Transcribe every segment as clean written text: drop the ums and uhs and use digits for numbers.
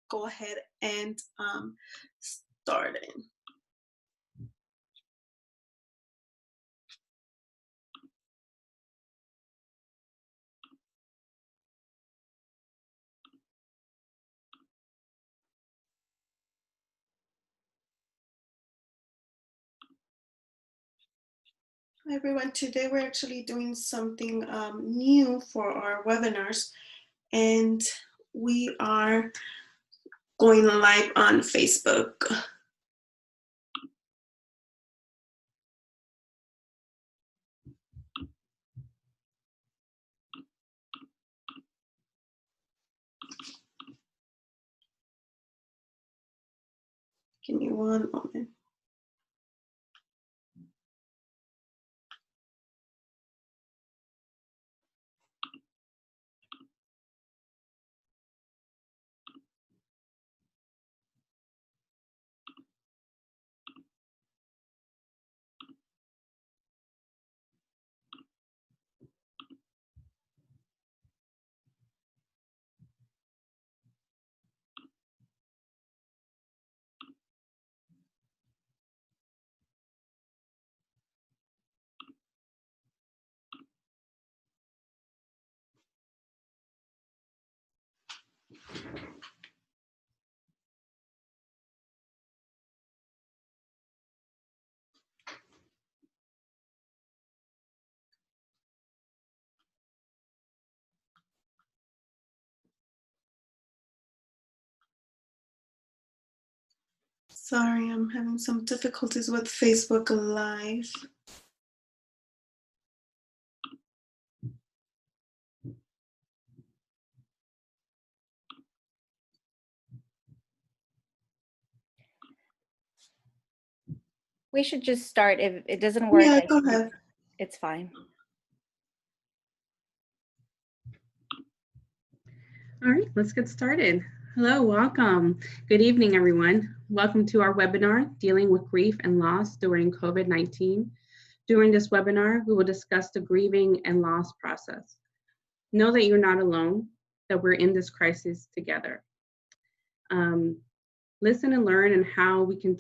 go ahead and start it. Hi everyone, today we're actually doing something new for our webinars, and we are going live on Facebook. Give me one moment. Sorry, I'm having some difficulties with Facebook Live. We should just start. If it doesn't work, Yeah, go ahead. It's fine. All right, let's get started. Hello, welcome. Good evening, everyone. Welcome to our webinar, Dealing with Grief and Loss During COVID-19. During this webinar, we will discuss the grieving and loss process. Know that you're not alone, that we're in this crisis together. Listen and learn on how we can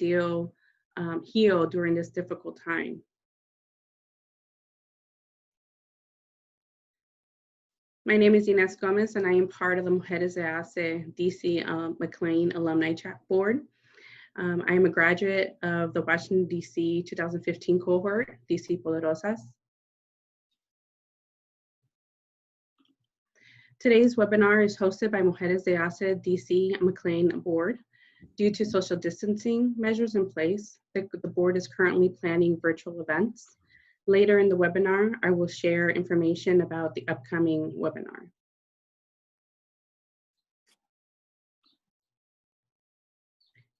heal during this difficult time. My name is Inés Gomez, and I am part of the Mujeres de ACE DC McLean Alumni Chat Board. I am a graduate of the Washington, DC 2015 cohort, DC Poderosas. Today's webinar is hosted by Mujeres de ACE DC McLean Board. Due to social distancing measures in place, the board is currently planning virtual events. Later in the webinar, I will share information about the upcoming webinar.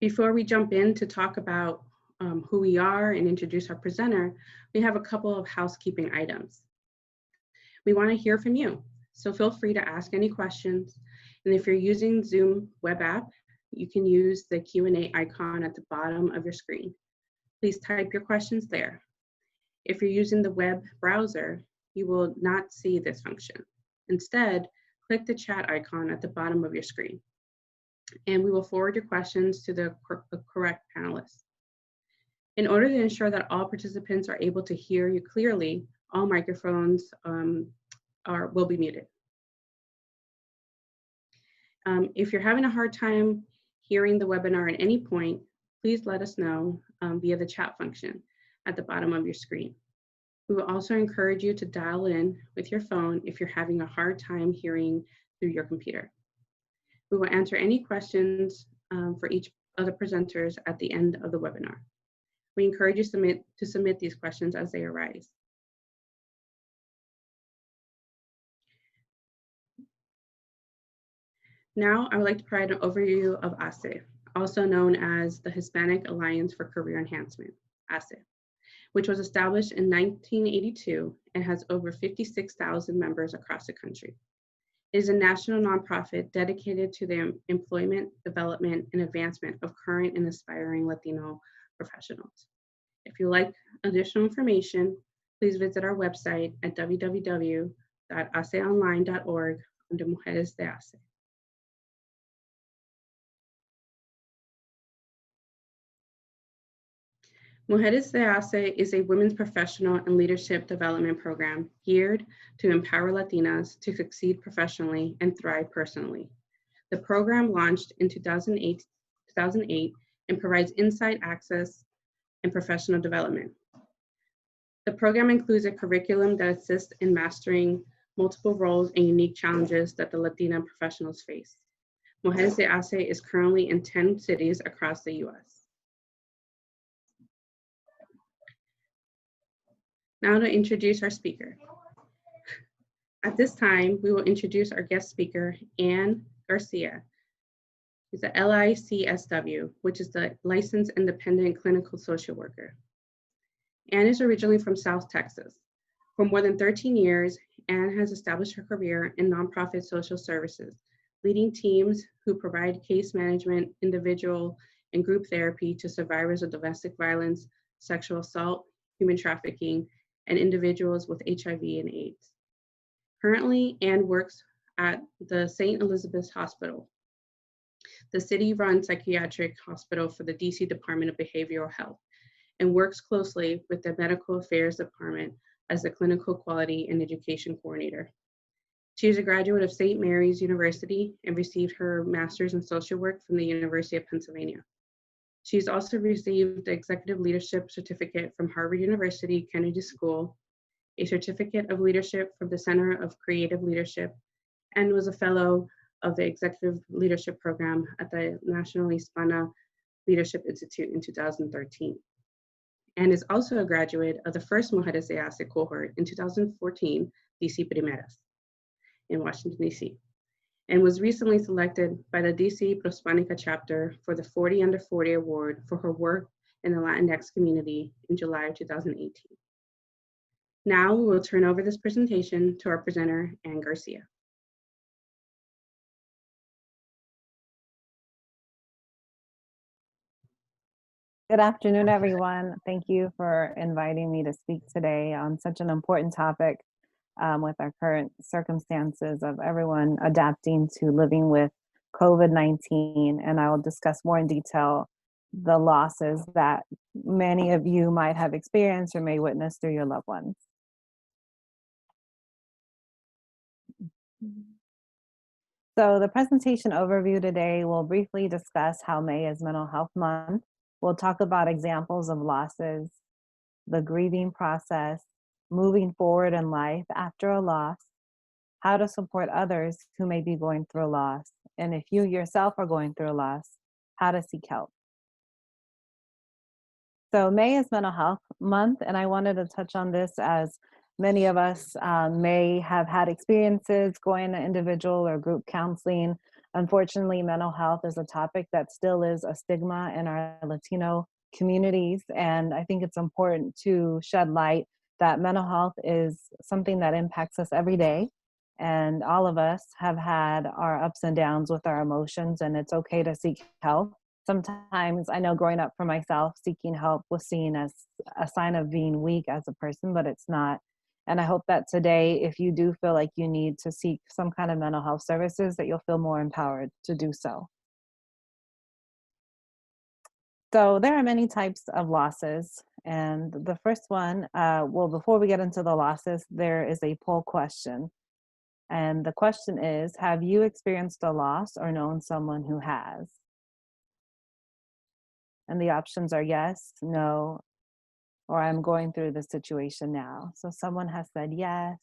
Before we jump in to talk about who we are and introduce our presenter, we have a couple of housekeeping items. We want to hear from you, so feel free to ask any questions. And if you're using Zoom web app, you can use the Q&A icon at the bottom of your screen. Please type your questions there. If you're using the web browser, you will not see this function. Instead, click the chat icon at the bottom of your screen, and we will forward your questions to the correct panelists. In order to ensure that all participants are able to hear you clearly, all microphones will be muted. If you're having a hard time hearing the webinar at any point, please let us know via the chat function at the bottom of your screen. We will also encourage you to dial in with your phone if you're having a hard time hearing through your computer. We will answer any questions for each of the presenters at the end of the webinar. We encourage you to submit these questions as they arise. Now, I would like to provide an overview of ACE, also known as the Hispanic Alliance for Career Enhancement, ACE, which was established in 1982 and has over 56,000 members across the country. It is a national nonprofit dedicated to the employment, development, and advancement of current and aspiring Latino professionals. If you'd like additional information, please visit our website at www.aceonline.org under Mujeres de ACE. Mujeres de Hace is a women's professional and leadership development program geared to empower Latinas to succeed professionally and thrive personally. The program launched in 2008 and provides insight, access, and professional development. The program includes a curriculum that assists in mastering multiple roles and unique challenges that the Latina professionals face. Mujeres de Hace is currently in 10 cities across the US. Now to introduce our speaker. At this time, we will introduce our guest speaker, Ann Garcia. She's a LICSW, which is the Licensed Independent Clinical Social Worker. Ann is originally from South Texas. For more than 13 years, Ann has established her career in nonprofit social services, leading teams who provide case management, individual and group therapy to survivors of domestic violence, sexual assault, human trafficking, and individuals with HIV and AIDS. Currently, Ann works at the St. Elizabeth's Hospital, the city-run psychiatric hospital for the DC Department of Behavioral Health, and works closely with the Medical Affairs Department as the Clinical Quality and Education Coordinator. She is a graduate of St. Mary's University and received her master's in social work from the University of Pennsylvania. She's also received the Executive Leadership Certificate from Harvard University Kennedy School, a Certificate of Leadership from the Center of Creative Leadership, and was a fellow of the Executive Leadership Program at the National Hispana Leadership Institute in 2013. And is also a graduate of the first Mujeres de Hace cohort in 2014, DC Primeras, in Washington, DC, and was recently selected by the DC Prospanica chapter for the 40 Under 40 award for her work in the Latinx community in July of 2018. Now we will turn over this presentation to our presenter, Ann Garcia. Good afternoon, everyone. Thank you for inviting me to speak today on such an important topic with our current circumstances of everyone adapting to living with COVID-19. And I will discuss more in detail the losses that many of you might have experienced or may witness through your loved ones. So the presentation overview today will briefly discuss how May is Mental Health Month. We'll talk about examples of losses, the grieving process, moving forward in life after a loss, how to support others who may be going through a loss, and if you yourself are going through a loss, how to seek help. So May is Mental Health Month, and I wanted to touch on this as many of us may have had experiences going to individual or group counseling. Unfortunately, mental health is a topic that still is a stigma in our Latino communities, and I think it's important to shed light that mental health is something that impacts us every day, and all of us have had our ups and downs with our emotions, and it's okay to seek help. Sometimes, I know growing up for myself, seeking help was seen as a sign of being weak as a person, but it's not. And I hope that today, if you do feel like you need to seek some kind of mental health services, that you'll feel more empowered to do so. So there are many types of losses. And the first one, well, before we get into the losses, there is a poll question. And the question is, have you experienced a loss or known someone who has? And the options are yes, no, or I'm going through the situation now. So someone has said yes.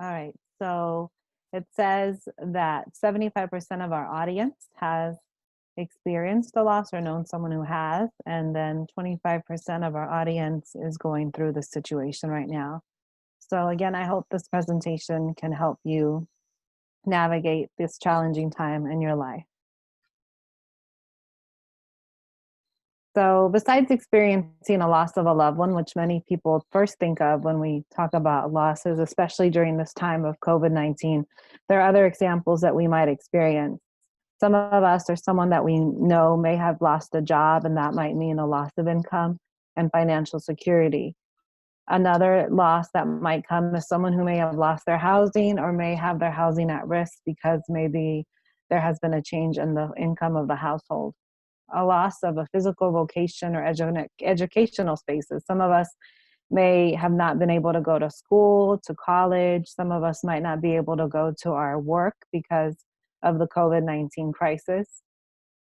All right, so it says that 75% of our audience has experienced a loss or known someone who has, and then 25% of our audience is going through the situation right now. So again, I hope this presentation can help you navigate this challenging time in your life. So besides experiencing a loss of a loved one, which many people first think of when we talk about losses, especially during this time of COVID-19, there are other examples that we might experience. Some of us or someone that we know may have lost a job, and that might mean a loss of income and financial security. Another loss that might come is someone who may have lost their housing or may have their housing at risk because maybe there has been a change in the income of the household. A loss of a physical vocation or educational spaces. Some of us may have not been able to go to school, to college. Some of us might not be able to go to our work because of the COVID-19 crisis.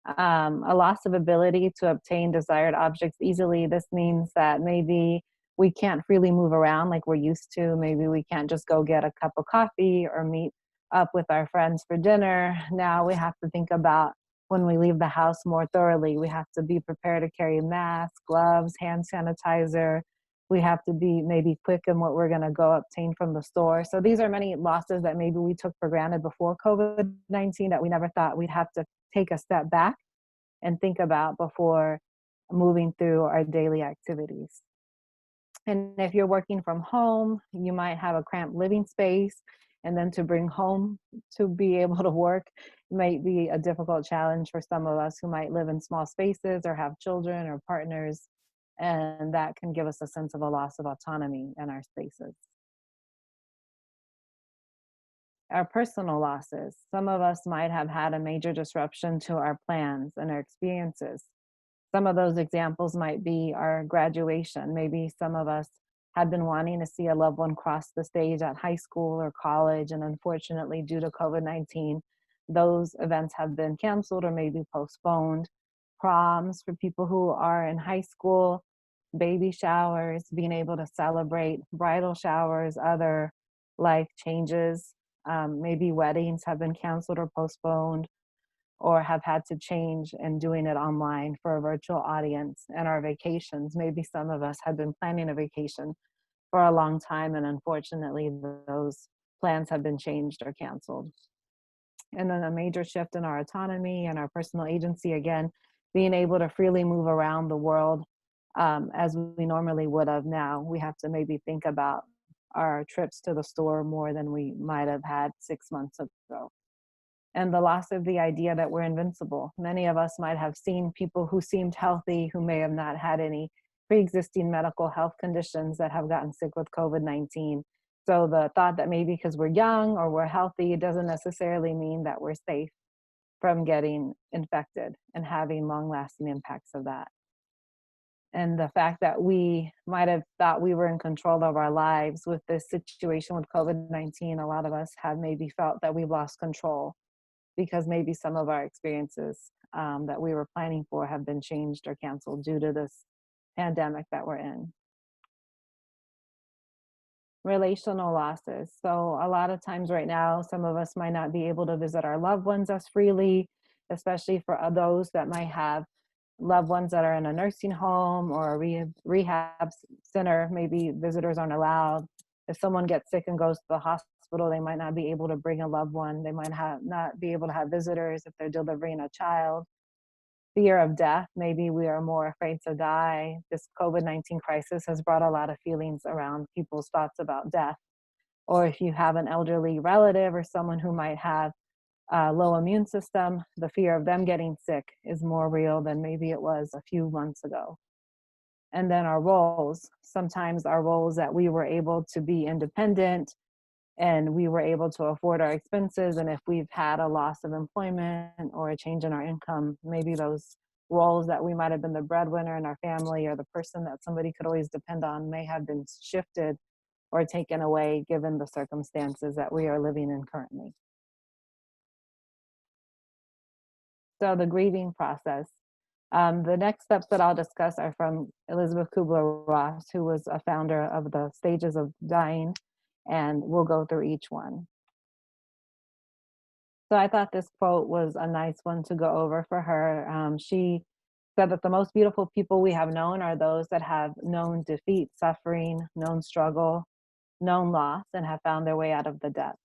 A loss of ability to obtain desired objects easily. This means that maybe we can't freely move around like we're used to. Maybe we can't just go get a cup of coffee or meet up with our friends for dinner. Now we have to think about when we leave the house more thoroughly. We have to be prepared to carry masks, gloves, hand sanitizer. We have to be maybe quick in what we're going to go obtain from the store. So these are many losses that maybe we took for granted before COVID-19 that we never thought we'd have to take a step back and think about before moving through our daily activities. And if you're working from home, you might have a cramped living space, and then to bring home to be able to work might be a difficult challenge for some of us who might live in small spaces or have children or partners, and that can give us a sense of a loss of autonomy in our spaces. Our personal losses. Some of us might have had a major disruption to our plans and our experiences. Some of those examples might be our graduation. Maybe some of us had been wanting to see a loved one cross the stage at high school or college, and unfortunately, due to COVID-19, those events have been canceled or maybe postponed. Proms for people who are in high school, baby showers, being able to celebrate bridal showers, other life changes. Maybe weddings have been canceled or postponed, or have had to change and doing it online for a virtual audience. And our vacations, maybe some of us have been planning a vacation for a long time, and unfortunately those plans have been changed or canceled. And then a major shift in our autonomy and our personal agency, again, being able to freely move around the world as we normally would have. Now we have to maybe think about our trips to the store more than we might have had 6 months ago. And the loss of the idea that we're invincible. Many of us might have seen people who seemed healthy, who may have not had any pre-existing medical health conditions, that have gotten sick with COVID-19. So the thought that maybe because we're young or we're healthy, it doesn't necessarily mean that we're safe from getting infected and having long-lasting impacts of that. And the fact that we might have thought we were in control of our lives with this situation with COVID-19, a lot of us have maybe felt that we've lost control, because maybe some of our experiences that we were planning for have been changed or canceled due to this pandemic that we're in. Relational losses. So a lot of times right now, some of us might not be able to visit our loved ones as freely, especially for those that might have loved ones that are in a nursing home or a rehab center. Maybe visitors aren't allowed. If someone gets sick and goes to the hospital, they might not be able to bring a loved one. They might not be able to have visitors if they're delivering a child. Fear of death. Maybe we are more afraid to die. This COVID-19 crisis has brought a lot of feelings around people's thoughts about death. Or if you have an elderly relative or someone who might have a low immune system, the fear of them getting sick is more real than maybe it was a few months ago. And then our roles. Sometimes our roles that we were able to be independent and we were able to afford our expenses. And if we've had a loss of employment or a change in our income, maybe those roles that we might have been the breadwinner in our family or the person that somebody could always depend on may have been shifted or taken away given the circumstances that we are living in currently. So the grieving process. The next steps that I'll discuss are from Elizabeth Kubler-Ross, who was a founder of the Stages of Dying, and we'll go through each one. So I thought this quote was a nice one to go over for her. She said that the most beautiful people we have known are those that have known defeat, suffering, known struggle, known loss, and have found their way out of the depths.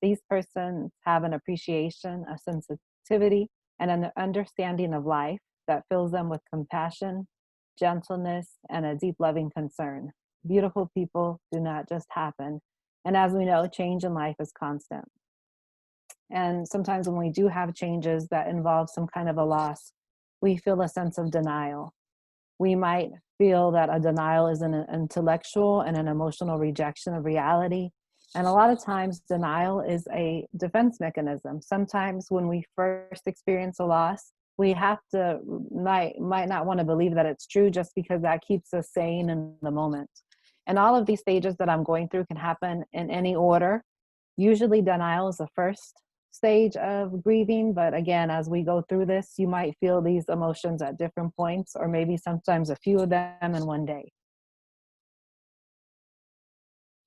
These persons have an appreciation, a sensitivity, and an understanding of life that fills them with compassion, gentleness, and a deep loving concern. Beautiful people do not just happen. And as we know, change in life is constant. And sometimes when we do have changes that involve some kind of a loss, we feel a sense of denial. We might feel that a denial is an intellectual and an emotional rejection of reality. And a lot of times, denial is a defense mechanism. Sometimes when we first experience a loss, we have to might not want to believe that it's true just because that keeps us sane in the moment. And all of these stages that I'm going through can happen in any order. Usually denial is the first stage of grieving, but again, as we go through this, you might feel these emotions at different points, or maybe sometimes a few of them in one day.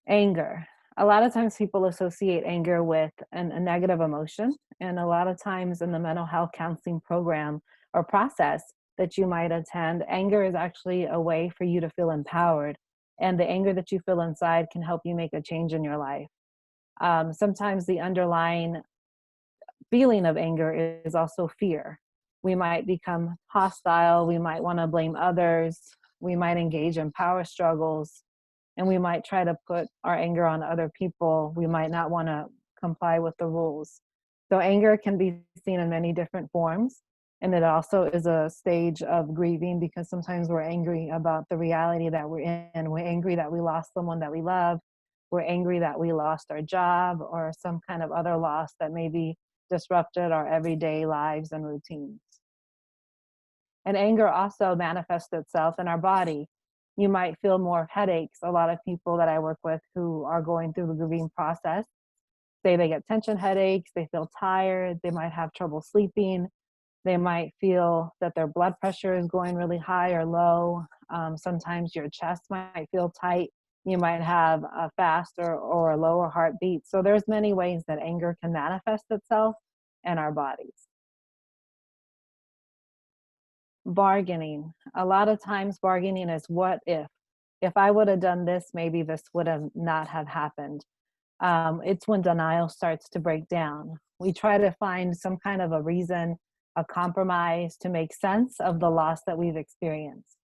Anger. A lot of times people associate anger with a negative emotion. And a lot of times in the mental health counseling program or process that you might attend, anger is actually a way for you to feel empowered. And the anger that you feel inside can help you make a change in your life. Sometimes the underlying feeling of anger is also fear. We might become hostile. We might want to blame others. We might engage in power struggles, and we might try to put our anger on other people. We might not want to comply with the rules. So anger can be seen in many different forms. And it also is a stage of grieving, because sometimes we're angry about the reality that we're in. We're angry that we lost someone that we love. We're angry that we lost our job or some kind of other loss that maybe disrupted our everyday lives and routines. And anger also manifests itself in our body. You might feel more headaches. A lot of people that I work with who are going through the grieving process say they get tension headaches, they feel tired, they might have trouble sleeping, they might feel that their blood pressure is going really high or low. Sometimes your chest might feel tight. You might have a fast or a lower heartbeat. So there's many ways that anger can manifest itself in our bodies. Bargaining. A lot of times bargaining is what if. If I would have done this, maybe this would have not have happened. It's when denial starts to break down. We try to find some kind of a reason, a compromise to make sense of the loss that we've experienced.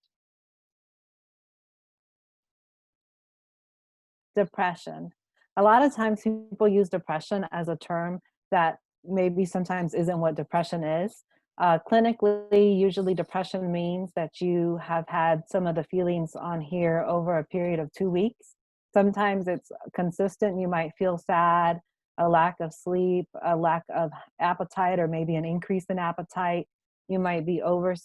Depression. A lot of times people use depression as a term that maybe sometimes isn't what depression is. Clinically, usually depression means that you have had some of the feelings on here over a period of 2 weeks. Sometimes it's consistent. You might feel sad, a lack of sleep, a lack of appetite, or maybe an increase in appetite. You might be over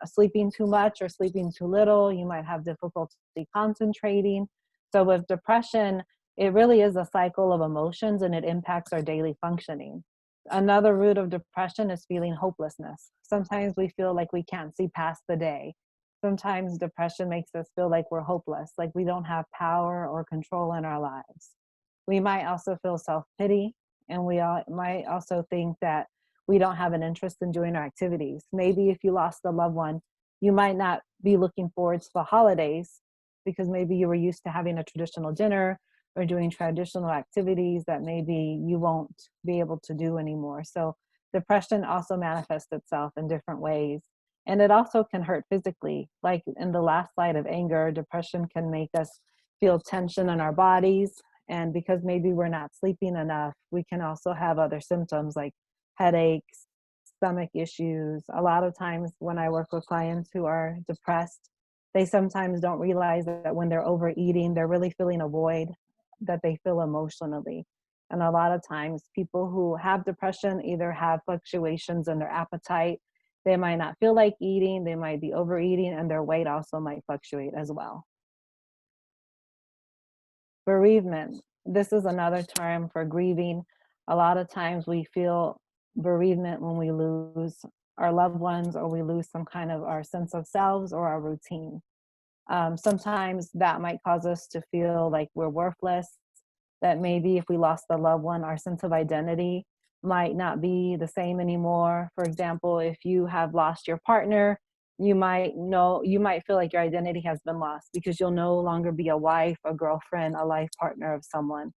sleeping too much or sleeping too little. You might have difficulty concentrating. So with depression, it really is a cycle of emotions, and it impacts our daily functioning. Another root of depression is feeling hopelessness. Sometimes we feel like we can't see past the day. Sometimes depression makes us feel like we're hopeless, like we don't have power or control in our lives. We might also feel self-pity, and might also think that we don't have an interest in doing our activities. Maybe if you lost a loved one, you might not be looking forward to the holidays because maybe you were used to having a traditional dinner or doing traditional activities that maybe you won't be able to do anymore. So depression also manifests itself in different ways. And it also can hurt physically. Like in the last slide of anger, depression can make us feel tension in our bodies. And because maybe we're not sleeping enough, we can also have other symptoms like headaches, stomach issues. A lot of times when I work with clients who are depressed, they sometimes don't realize that when they're overeating, they're really feeling a void that they feel emotionally. And a lot of times people who have depression either have fluctuations in their appetite, they might not feel like eating, they might be overeating, and their weight also might fluctuate as well. Bereavement. This is another term for grieving. A lot of times we feel bereavement when we lose our loved ones, or we lose some kind of our sense of selves or our routine. Sometimes that might cause us to feel like we're worthless, that maybe if we lost a loved one, our sense of identity might not be the same anymore. For example, if you have lost your partner, you might feel like your identity has been lost because you'll no longer be a wife, a girlfriend, a life partner of someone.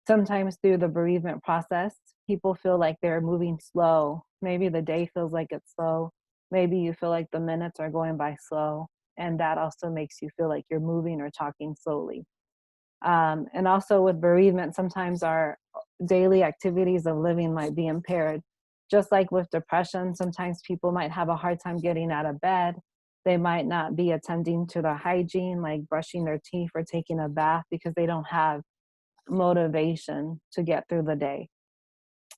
Sometimes through the bereavement process, people feel like they're moving slow. Maybe the day feels like it's slow. Maybe you feel like the minutes are going by slow. And that also makes you feel like you're moving or talking slowly. And also with bereavement, sometimes our daily activities of living might be impaired. Just like with depression, sometimes people might have a hard time getting out of bed. They might not be attending to their hygiene, like brushing their teeth or taking a bath, because they don't have motivation to get through the day.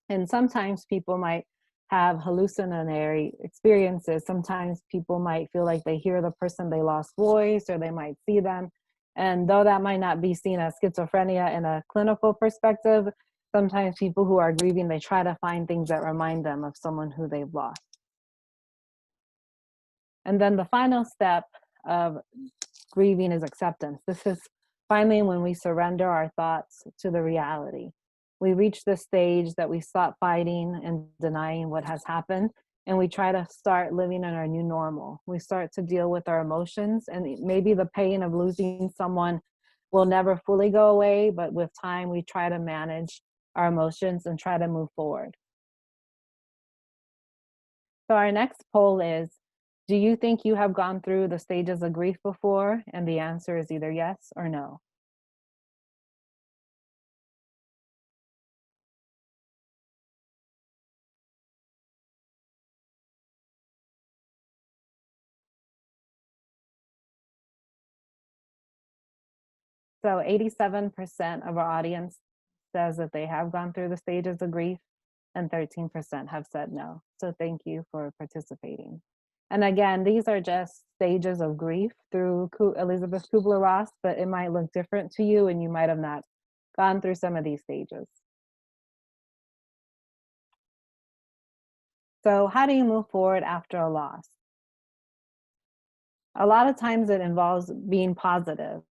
And sometimes people might have hallucinatory experiences. Sometimes people might feel like they hear the person they lost voice, or they might see them. And though that might not be seen as schizophrenia in a clinical perspective, sometimes people who are grieving, they try to find things that remind them of someone who they've lost. And then the final step of grieving is acceptance. This is finally when we surrender our thoughts to the reality. We reach the stage that we stop fighting and denying what has happened, and we try to start living in our new normal. We start to deal with our emotions, and maybe the pain of losing someone will never fully go away, but with time, we try to manage our emotions and try to move forward. So our next poll is, do you think you have gone through the stages of grief before? And the answer is either yes or no. So 87% of our audience says that they have gone through the stages of grief, and 13% have said no. So thank you for participating. And again, these are just stages of grief through Elizabeth Kubler-Ross, but it might look different to you, and you might have not gone through some of these stages. So how do you move forward after a loss? A lot of times it involves being positive.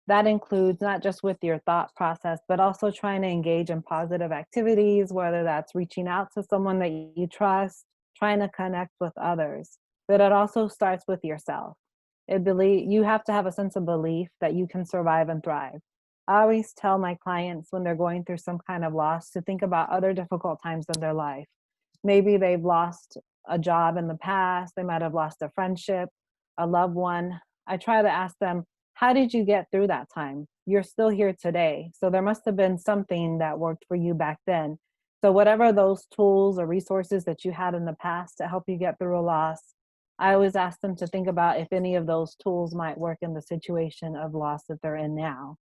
That includes not just with your thought process, but also trying to engage in positive activities, whether that's reaching out to someone that you trust, trying to connect with others. But it also starts with yourself. You have to have a sense of belief that you can survive and thrive. I always tell my clients when they're going through some kind of loss to think about other difficult times in their life. Maybe they've lost a job in the past, they might have lost a friendship, a loved one. I try to ask them, how did you get through that time? You're still here today. So there must have been something that worked for you back then. So whatever those tools or resources that you had in the past to help you get through a loss, I always ask them to think about if any of those tools might work in the situation of loss that they're in now.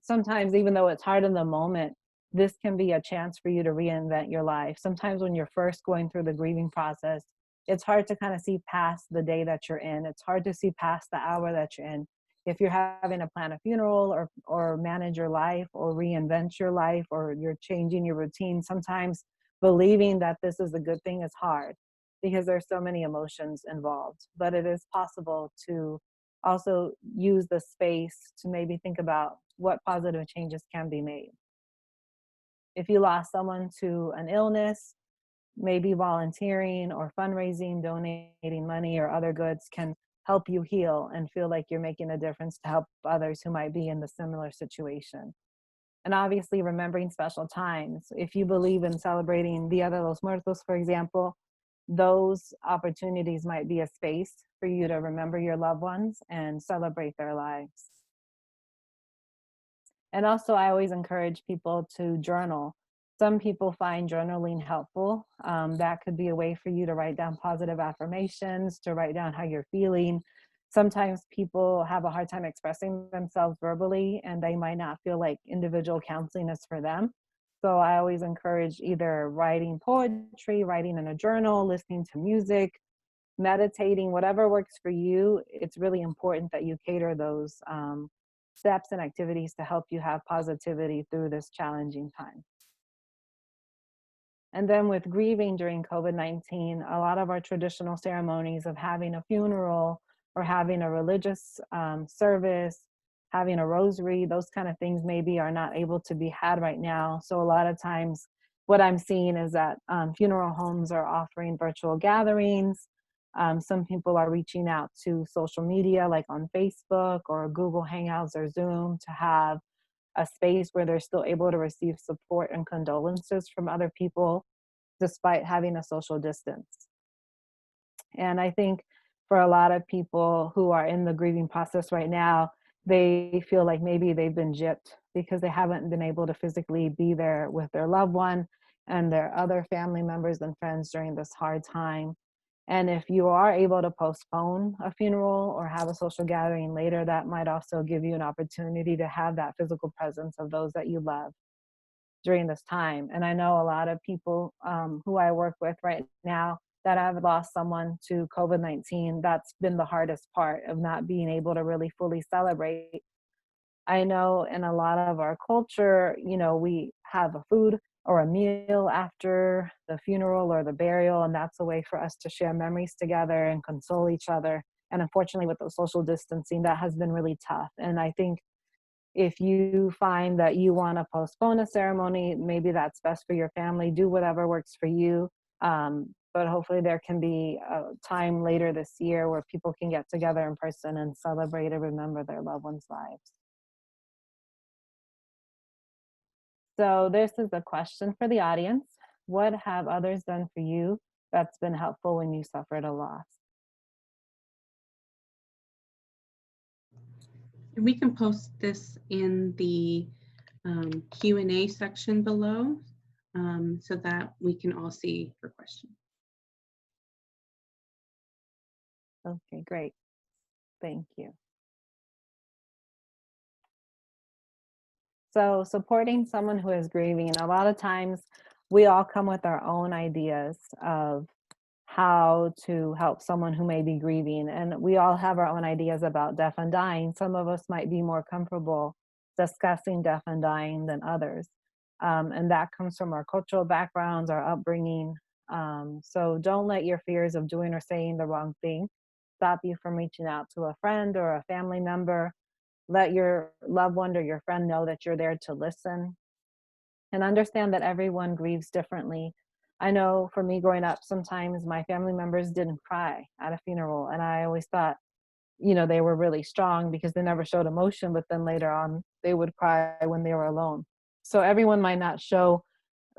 Sometimes, even though it's hard in the moment, this can be a chance for you to reinvent your life. Sometimes when you're first going through the grieving process, it's hard to kind of see past the day that you're in. It's hard to see past the hour that you're in. If you're having to plan a funeral or manage your life or reinvent your life, or you're changing your routine, sometimes believing that this is a good thing is hard because there's so many emotions involved. But it is possible to also use the space to maybe think about what positive changes can be made. If you lost someone to an illness, maybe volunteering or fundraising, donating money or other goods can help you heal and feel like you're making a difference to help others who might be in the similar situation. And obviously remembering special times. If you believe in celebrating Dia de los Muertos, for example, those opportunities might be a space for you to remember your loved ones and celebrate their lives. And also, I always encourage people to journal. Some people find journaling helpful. That could be a way for you to write down positive affirmations, to write down how you're feeling. Sometimes people have a hard time expressing themselves verbally, and they might not feel like individual counseling is for them. So I always encourage either writing poetry, writing in a journal, listening to music, meditating, whatever works for you. It's really important that you cater those steps and activities to help you have positivity through this challenging time. And then with grieving during COVID-19, a lot of our traditional ceremonies of having a funeral or having a religious service, having a rosary, those kind of things maybe are not able to be had right now. So a lot of times what I'm seeing is that funeral homes are offering virtual gatherings. Some people are reaching out to social media like on Facebook or Google Hangouts or Zoom to have a space where they're still able to receive support and condolences from other people despite having a social distance. And I think for a lot of people who are in the grieving process right now, they feel like maybe they've been gypped because they haven't been able to physically be there with their loved one and their other family members and friends during this hard time. And if you are able to postpone a funeral or have a social gathering later, that might also give you an opportunity to have that physical presence of those that you love during this time. And I know a lot of people who I work with right now that have lost someone to COVID-19. That's been the hardest part of not being able to really fully celebrate. I know in a lot of our culture, we have a food or a meal after the funeral or the burial, and that's a way for us to share memories together and console each other. And unfortunately, with the social distancing, that has been really tough. And I think if you find that you want to postpone a ceremony, maybe that's best for your family. Do whatever works for you. But hopefully, there can be a time later this year where people can get together in person and celebrate and remember their loved ones' lives. So this is a question for the audience. What have others done for you that's been helpful when you suffered a loss? We can post this in the Q&A section below so that we can all see your question. Okay, great. Thank you. So supporting someone who is grieving, a lot of times we all come with our own ideas of how to help someone who may be grieving. And we all have our own ideas about death and dying. Some of us might be more comfortable discussing death and dying than others. And that comes from our cultural backgrounds, our upbringing. So don't let your fears of doing or saying the wrong thing stop you from reaching out to a friend or a family member. Let your loved one or your friend know that you're there to listen and understand that everyone grieves differently. I know for me growing up, sometimes my family members didn't cry at a funeral. And I always thought, they were really strong because they never showed emotion, but then later on they would cry when they were alone. So everyone might not show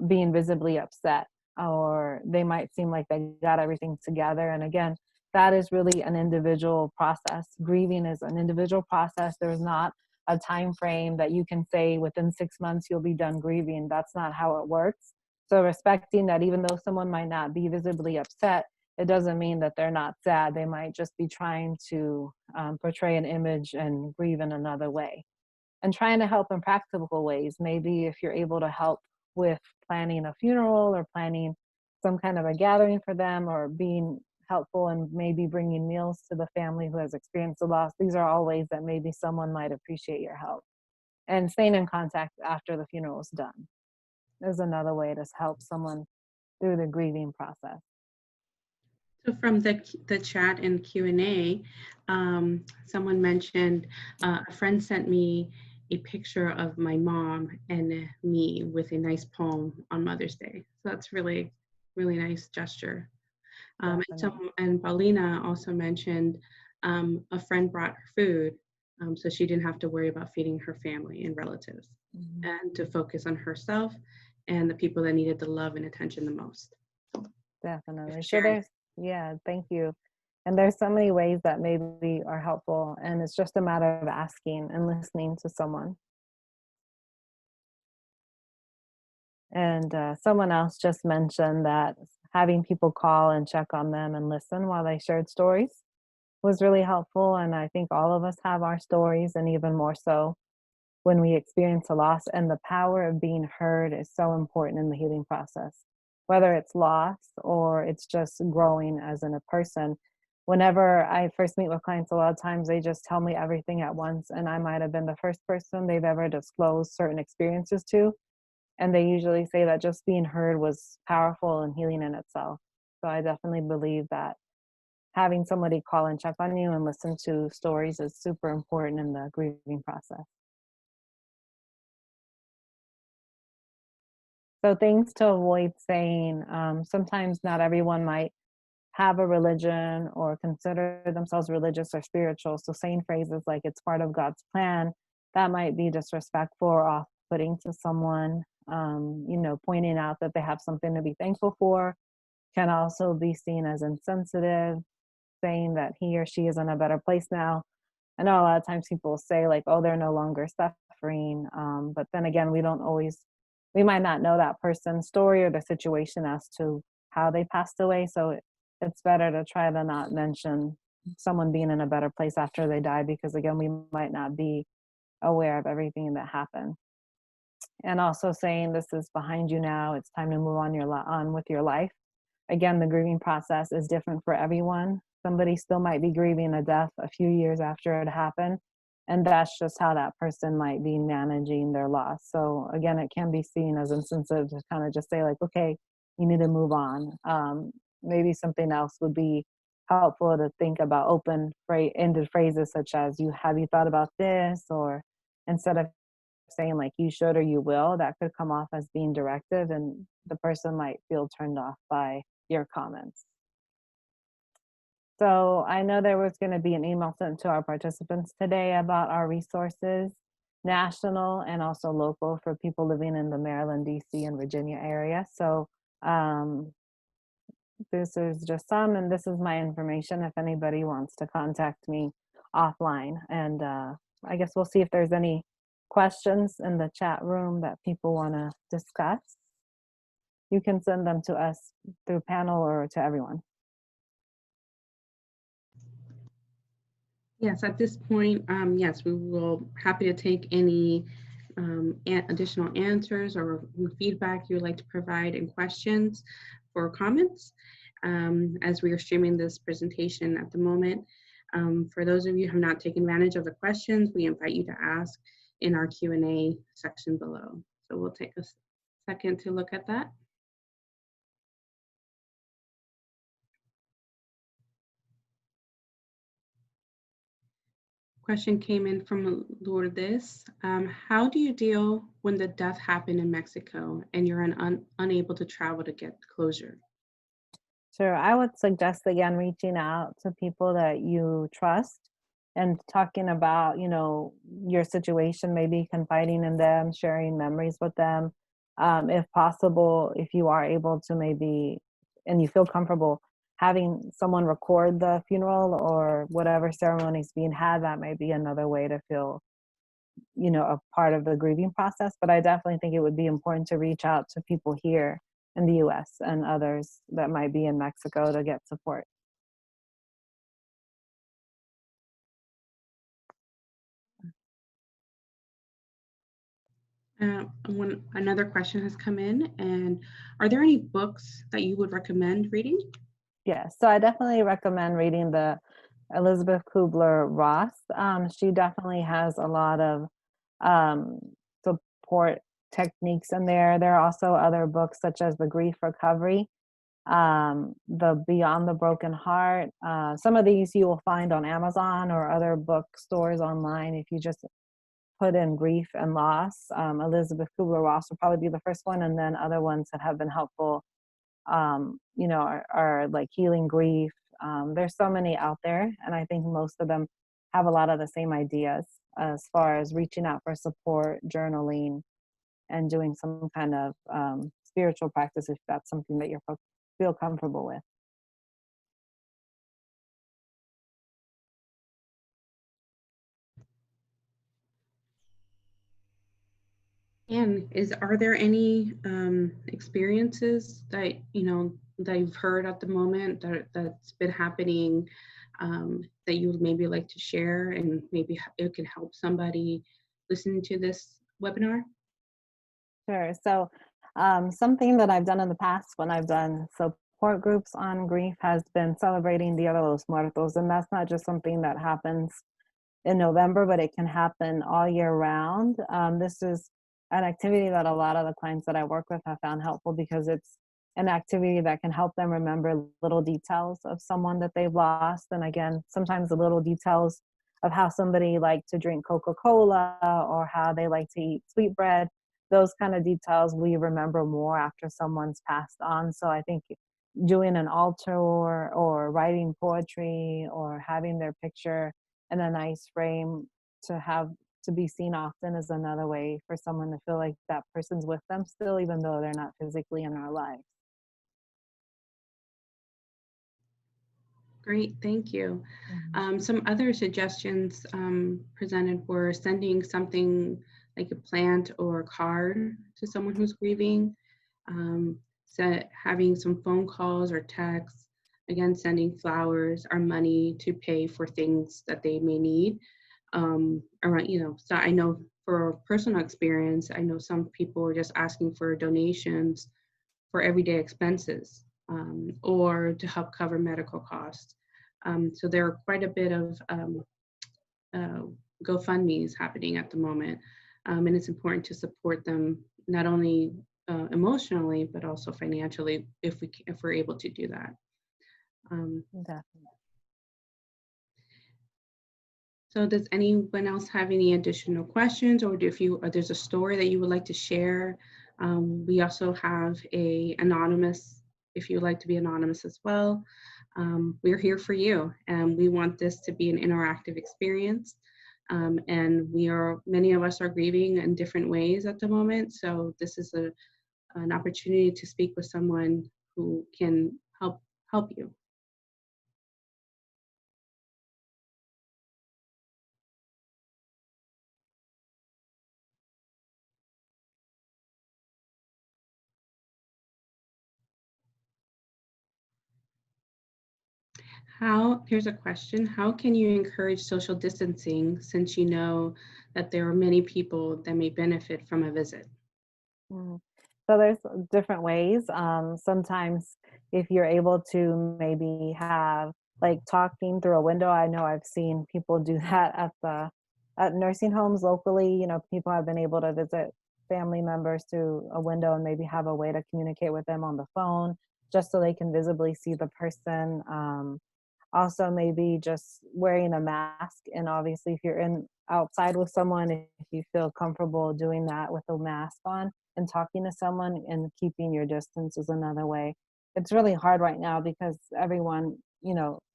being visibly upset, or they might seem like they got everything together. And again, that is really an individual process. Grieving is an individual process. There's not a time frame that you can say within 6 months you'll be done grieving. That's not how it works. So respecting that even though someone might not be visibly upset, it doesn't mean that they're not sad. They might just be trying to portray an image and grieve in another way. And trying to help in practical ways. Maybe if you're able to help with planning a funeral or planning some kind of a gathering for them, or being helpful and maybe bringing meals to the family who has experienced a loss. These are all ways that maybe someone might appreciate your help. And staying in contact after the funeral is done is another way to help someone through the grieving process. So from the chat and Q&A, someone mentioned a friend sent me a picture of my mom and me with a nice poem on Mother's Day. So that's really, really nice gesture. And Paulina also mentioned a friend brought her food, so she didn't have to worry about feeding her family and relatives, and to focus on herself and the people that needed the love and attention the most. Definitely. So thank you. And there's so many ways that maybe are helpful, and it's just a matter of asking and listening to someone. And someone else just mentioned that having people call and check on them and listen while they shared stories was really helpful. And I think all of us have our stories, and even more so when we experience a loss. And the power of being heard is so important in the healing process, whether it's loss or it's just growing as in a person. Whenever I first meet with clients, a lot of times they just tell me everything at once, and I might have been the first person they've ever disclosed certain experiences to. And they usually say that just being heard was powerful and healing in itself. So I definitely believe that having somebody call and check on you and listen to stories is super important in the grieving process. So things to avoid saying, sometimes not everyone might have a religion or consider themselves religious or spiritual. So saying phrases like it's part of God's plan, that might be disrespectful or off-putting to someone. Pointing out that they have something to be thankful for can also be seen as insensitive. Saying that he or she is in a better place now. I know a lot of times people say like, oh, they're no longer suffering. But then again, we might not know that person's story or the situation as to how they passed away. So it's better to try to not mention someone being in a better place after they die, because again, we might not be aware of everything that happened. And also saying this is behind you now, it's time to move on on with your life. Again, the grieving process is different for everyone. Somebody still might be grieving a death a few years after it happened, and that's just how that person might be managing their loss. So again, it can be seen as insensitive to kind of just say like, okay, you need to move on. Maybe something else would be helpful to think about, open-ended phrases such as, have you thought about this? Or instead of saying like you should or you will, that could come off as being directive, and the person might feel turned off by your comments. So I know there was going to be an email sent to our participants today about our resources, national and also local, for people living in the Maryland, DC, and Virginia area. So this is just some, and this is my information if anybody wants to contact me offline. And I guess we'll see if there's any questions in the chat room that people want to discuss. You can send them to us through panel or to everyone. Yes, at this point, yes, we will happy to take any additional answers or feedback you would like to provide and questions or comments as we are streaming this presentation at the moment. For those of you who have not taken advantage of the questions, we invite you to ask in our Q&A section below. So we'll take a second to look at that. Question came in from Lourdes. How do you deal when the death happened in Mexico and you're unable to travel to get closure? Sure, I would suggest again reaching out to people that you trust and talking about, your situation, maybe confiding in them, sharing memories with them. If possible, if you are able to maybe, and you feel comfortable, having someone record the funeral or whatever ceremony is being had, that might be another way to feel, a part of the grieving process. But I definitely think it would be important to reach out to people here in the US and others that might be in Mexico to get support. Another question has come in, and are there any books that you would recommend reading? Yes, so I definitely recommend reading the Elizabeth Kubler-Ross. She definitely has a lot of support techniques in there. There are also other books such as The Grief Recovery, the Beyond the Broken Heart. Some of these you will find on Amazon or other bookstores online. If you just put in grief and loss, Elizabeth Kubler-Ross will probably be the first one, and then other ones that have been helpful are like Healing Grief. There's so many out there, and I think most of them have a lot of the same ideas as far as reaching out for support, journaling, and doing some kind of spiritual practice if that's something that you feel comfortable with. And are there any experiences that that you've heard at the moment that's been happening that you would maybe like to share, and maybe it could help somebody listening to this webinar? Sure. So something that I've done in the past when I've done support groups on grief has been celebrating Dia de los Muertos, and that's not just something that happens in November, but it can happen all year round. This is an activity that a lot of the clients that I work with have found helpful because it's an activity that can help them remember little details of someone that they've lost. And again, sometimes the little details of how somebody liked to drink Coca-Cola or how they like to eat sweetbread, those kind of details we remember more after someone's passed on. So I think doing an altar or writing poetry or having their picture in a nice frame to be seen often is another way for someone to feel like that person's with them still, even though they're not physically in our lives. Great, thank you. Some other suggestions presented were sending something like a plant or a card to someone who's grieving, having some phone calls or texts, again, sending flowers or money to pay for things that they may need. Around, so I know for personal experience, I know some people are just asking for donations for everyday expenses, or to help cover medical costs. So there are quite a bit of GoFundMe's happening at the moment, and it's important to support them not only emotionally but also financially if we're able to do that. Definitely. So does anyone else have any additional questions, or there's a story that you would like to share? We also have a anonymous, if you would like to be anonymous as well. We're here for you, and we want this to be an interactive experience. And many of us are grieving in different ways at the moment. So this is an opportunity to speak with someone who can help you. Here's a question. How can you encourage social distancing since you know that there are many people that may benefit from a visit? Mhm. So there's different ways. Sometimes if you're able to maybe have like talking through a window, I know I've seen people do that at nursing homes locally. People have been able to visit family members through a window and maybe have a way to communicate with them on the phone just so they can visibly see the person. Also maybe just wearing a mask, and obviously if you're in outside with someone, if you feel comfortable doing that with a mask on and talking to someone and keeping your distance is another way. It's really hard right now because everyone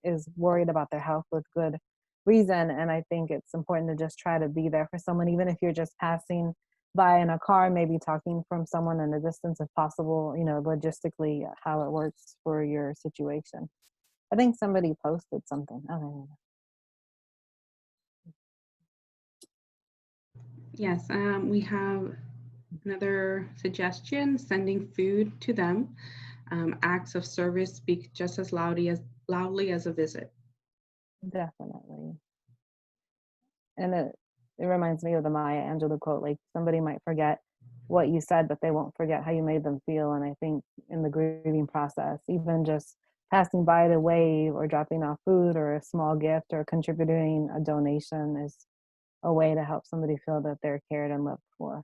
is worried about their health with good reason, and I think it's important to just try to be there for someone, even if you're just passing by in a car, maybe talking from someone in a distance if possible, logistically how it works for your situation. I think somebody posted something. Oh, Yes, we have another suggestion: sending food to them. Acts of service speak just as loudly as a visit. definitely. And it reminds me of the Maya Angelou quote, like somebody might forget what you said, but they won't forget how you made them feel. And I think in the grieving process, even just passing by to wave or dropping off food or a small gift or contributing a donation is a way to help somebody feel that they're cared and loved for.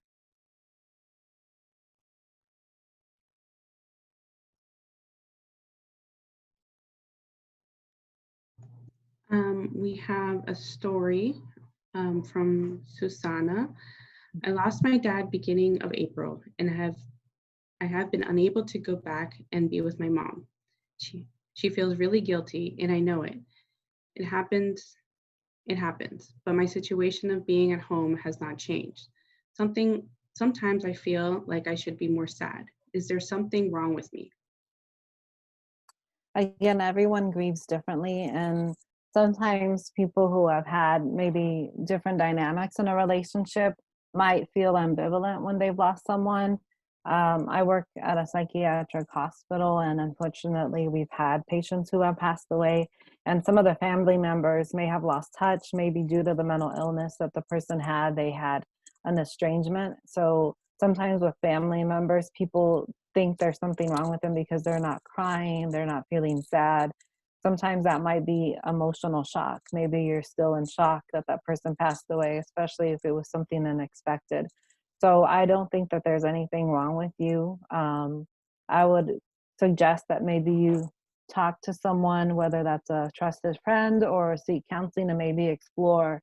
We have a story from Susanna. I lost my dad beginning of April and I have been unable to go back and be with my mom. She feels really guilty and I know it. It happens, but my situation of being at home has not changed. Sometimes I feel like I should be more sad. Is there something wrong with me? Again, everyone grieves differently, and sometimes people who have had maybe different dynamics in a relationship might feel ambivalent when they've lost someone. I work at a psychiatric hospital, and unfortunately we've had patients who have passed away, and some of the family members may have lost touch, maybe due to the mental illness that the person had. They had an estrangement. So sometimes with family members, people think there's something wrong with them because they're not crying, they're not feeling sad. Sometimes that might be emotional shock. Maybe you're still in shock that that person passed away, especially if it was something unexpected. So I don't think that there's anything wrong with you. I would suggest that maybe you talk to someone, whether that's a trusted friend or seek counseling, and maybe explore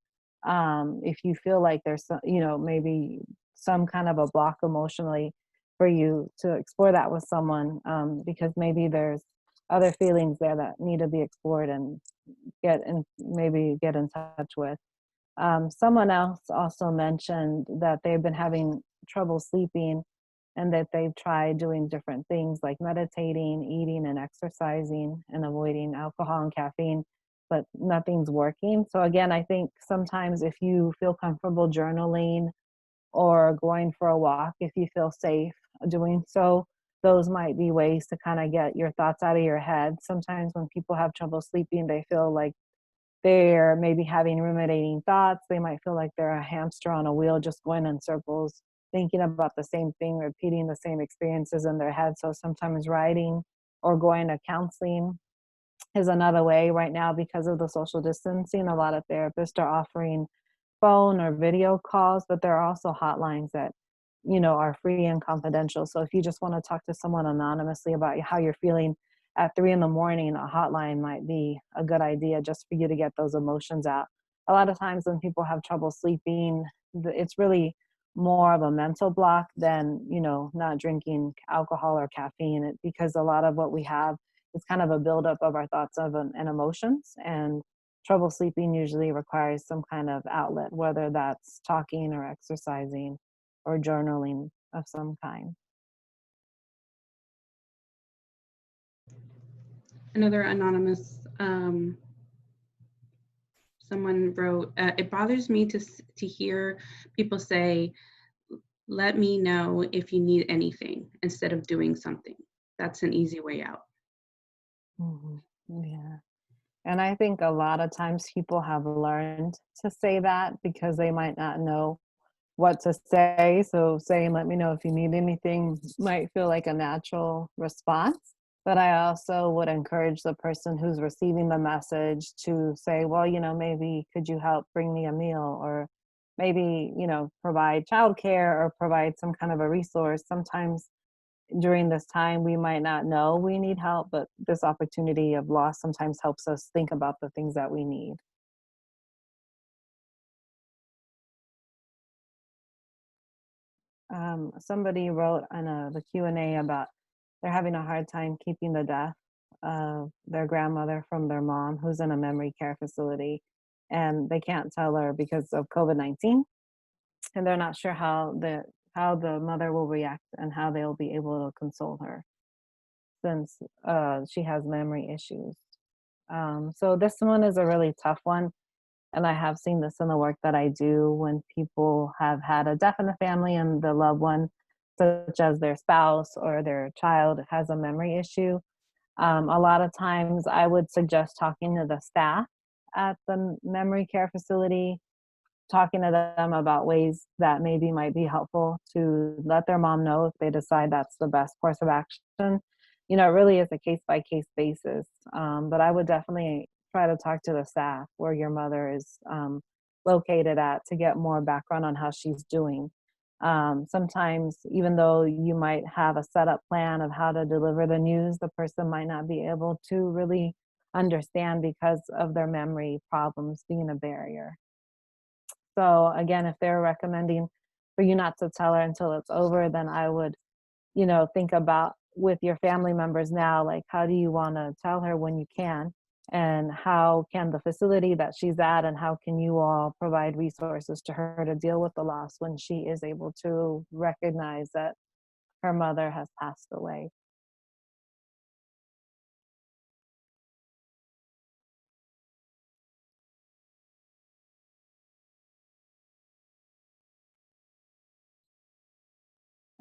if you feel like there's maybe some kind of a block emotionally for you to explore that with someone, because maybe there's other feelings there that need to be explored and maybe get in touch with. Someone else also mentioned that they've been having trouble sleeping and that they've tried doing different things like meditating, eating, and exercising and avoiding alcohol and caffeine, but nothing's working. So again, I think sometimes if you feel comfortable journaling or going for a walk, if you feel safe doing so, those might be ways to kind of get your thoughts out of your head. Sometimes when people have trouble sleeping, they feel like they're maybe having ruminating thoughts. They might feel like they're a hamster on a wheel just going in circles, thinking about the same thing, repeating the same experiences in their head. So sometimes writing or going to counseling is another way. Right now, because of the social distancing, a lot of therapists are offering phone or video calls, but there are also hotlines that, are free and confidential. So if you just want to talk to someone anonymously about how you're feeling at 3 in the morning, a hotline might be a good idea just for you to get those emotions out. A lot of times when people have trouble sleeping, it's really more of a mental block than, not drinking alcohol or caffeine, because a lot of what we have is kind of a buildup of our thoughts and emotions. And trouble sleeping usually requires some kind of outlet, whether that's talking or exercising or journaling of some kind. Another anonymous, someone wrote, it bothers me to hear people say, let me know if you need anything instead of doing something. That's an easy way out. Mhm. Yeah. And I think a lot of times people have learned to say that because they might not know what to say. So saying, let me know if you need anything might feel like a natural response. But I also would encourage the person who's receiving the message to say, well, maybe could you help bring me a meal, or maybe, provide childcare or provide some kind of a resource. Sometimes during this time, we might not know we need help, but this opportunity of loss sometimes helps us think about the things that we need. Somebody wrote on the Q&A about they're having a hard time keeping the death of their grandmother from their mom, who's in a memory care facility, and they can't tell her because of COVID-19, and they're not sure how the mother will react and how they'll be able to console her since she has memory issues. So this one is a really tough one. And I have seen this in the work that I do when people have had a death in the family and the loved one, such as their spouse or their child, has a memory issue. A lot of times I would suggest talking to the staff at the memory care facility, talking to them about ways that maybe might be helpful to let their mom know if they decide that's the best course of action. It really is a case by case basis. But I would definitely try to talk to the staff where your mother is located at to get more background on how she's doing. Sometimes, even though you might have a setup plan of how to deliver the news, the person might not be able to really understand because of their memory problems being a barrier. So again, if they're recommending for you not to tell her until it's over, then I would, think about with your family members now, like how do you want to tell her when you can? And how can the facility that she's at and how can you all provide resources to her to deal with the loss when she is able to recognize that her mother has passed away?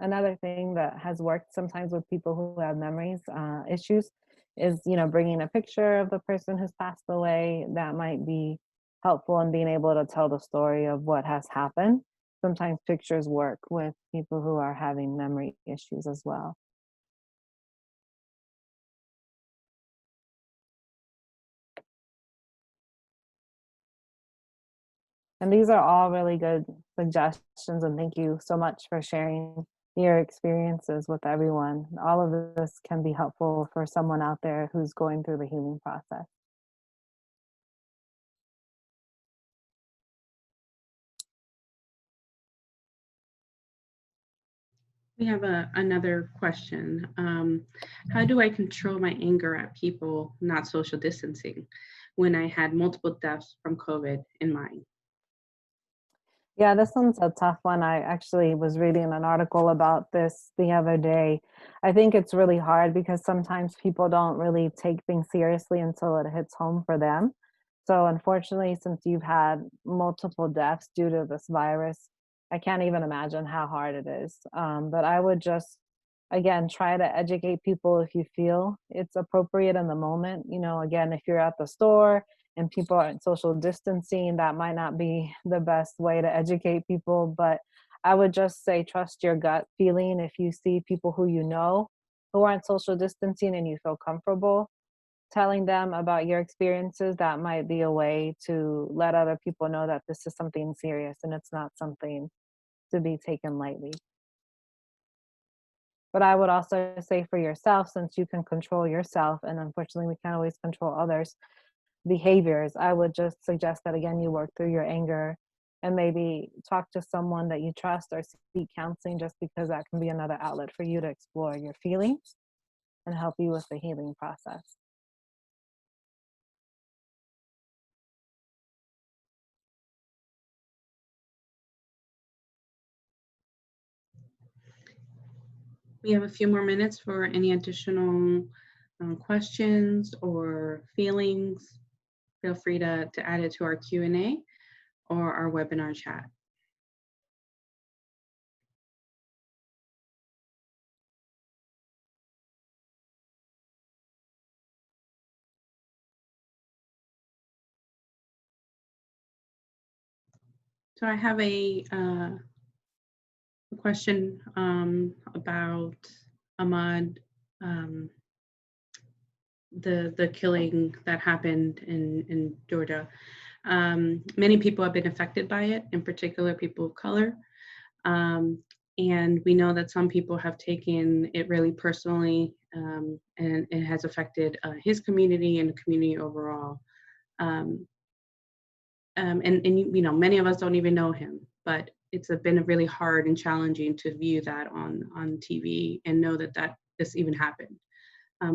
Another thing that has worked sometimes with people who have memories issues is, bringing a picture of the person who's passed away. That might be helpful in being able to tell the story of what has happened. Sometimes pictures work with people who are having memory issues as well. And these are all really good suggestions. And thank you so much for sharing your experiences with everyone. All of this can be helpful for someone out there who's going through the healing process. We have another question. How do I control my anger at people not social distancing when I had multiple deaths from COVID in mind? Yeah, this one's a tough one. I actually was reading an article about this the other day. I think it's really hard because sometimes people don't really take things seriously until it hits home for them. So, unfortunately, since you've had multiple deaths due to this virus, I can't even imagine how hard it is. But I would just again, try to educate people if you feel it's appropriate in the moment. Again, if you're at the store and people aren't social distancing, that might not be the best way to educate people. But I would just say trust your gut feeling. If you see people who you know who aren't social distancing and you feel comfortable telling them about your experiences, that might be a way to let other people know that this is something serious and it's not something to be taken lightly. But I would also say for yourself, since you can control yourself, and unfortunately we can't always control others' behaviors, I would just suggest that again, you work through your anger and maybe talk to someone that you trust or seek counseling, just because that can be another outlet for you to explore your feelings and help you with the healing process. We have a few more minutes for any additional questions or feelings. Feel free to add it to our Q&A or our webinar chat. So I have a question about Ahmad, the killing that happened in Georgia. Many people have been affected by it, in particular people of color. And we know that some people have taken it really personally, and it has affected his community and the community overall. And many of us don't even know him, but it's been really hard and challenging to view that on TV and know that this even happened.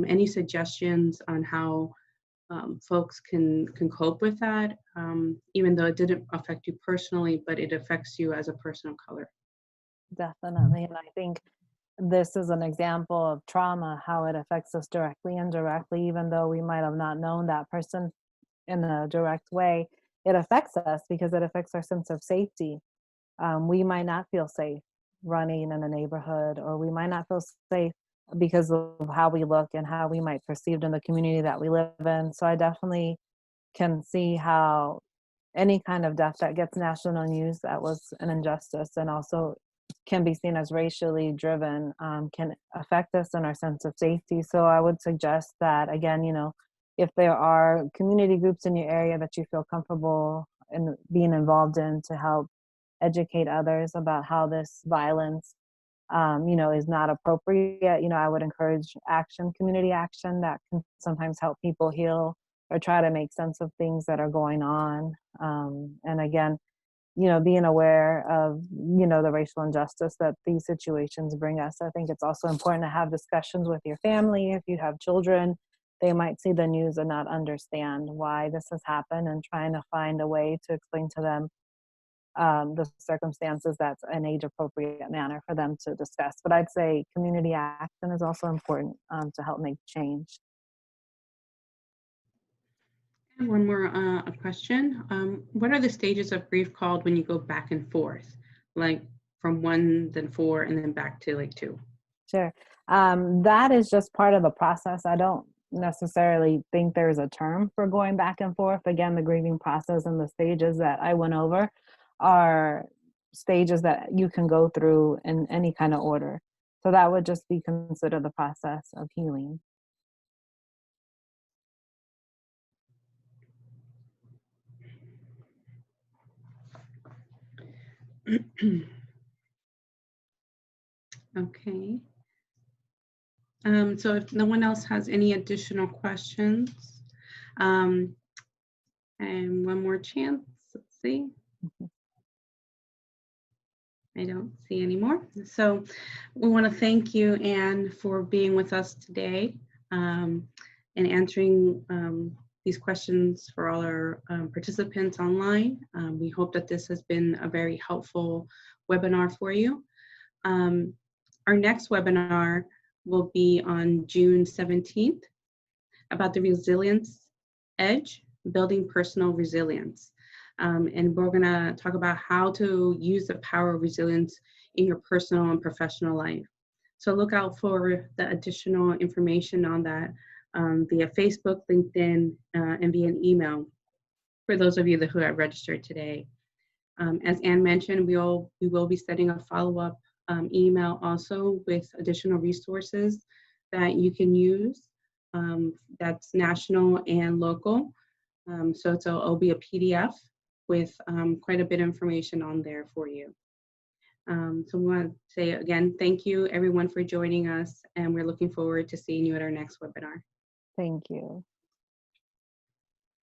Any suggestions on how folks can cope with that, even though it didn't affect you personally, but it affects you as a person of color? Definitely. And I think this is an example of trauma, how it affects us directly and indirectly, even though we might have not known that person in a direct way. It affects us because it affects our sense of safety. We might not feel safe running in a neighborhood, or we might not feel safe because of how we look and how we might perceived in the community that we live in. So I definitely can see how any kind of death that gets national news that was an injustice and also can be seen as racially driven, can affect us in our sense of safety. So I would suggest that, again, if there are community groups in your area that you feel comfortable in being involved in to help educate others about how this violence, is not appropriate, I would encourage community action that can sometimes help people heal or try to make sense of things that are going on. And again, being aware of, the racial injustice that these situations bring us. I think it's also important to have discussions with your family. If you have children, they might see the news and not understand why this has happened, and trying to find a way to explain to them the circumstances that's an age appropriate manner for them to discuss. But I'd say community action is also important to help make change. And one more question. What are the stages of grief called when you go back and forth, like from 1, then 4, and then back to like 2? Sure. That is just part of the process. I don't necessarily think there's a term for going back and forth. Again, the grieving process and the stages that I went over are stages that you can go through in any kind of order. So that would just be considered the process of healing. Okay. So if no one else has any additional questions, and one more chance, let's see. I don't see any more. So we want to thank you, Anne, for being with us today and answering these questions for all our participants online. We hope that this has been a very helpful webinar for you. Our next webinar will be on June 17th about the resilience edge, building personal resilience. And we're gonna talk about how to use the power of resilience in your personal and professional life. So look out for the additional information on that via Facebook, LinkedIn, and via an email for those of you who have registered today. As Anne mentioned, we will be setting a follow-up email also with additional resources that you can use. That's national and local. So it'll be a PDF with quite a bit of information on there for you. So we want to say again, thank you everyone for joining us, and we're looking forward to seeing you at our next webinar. Thank you.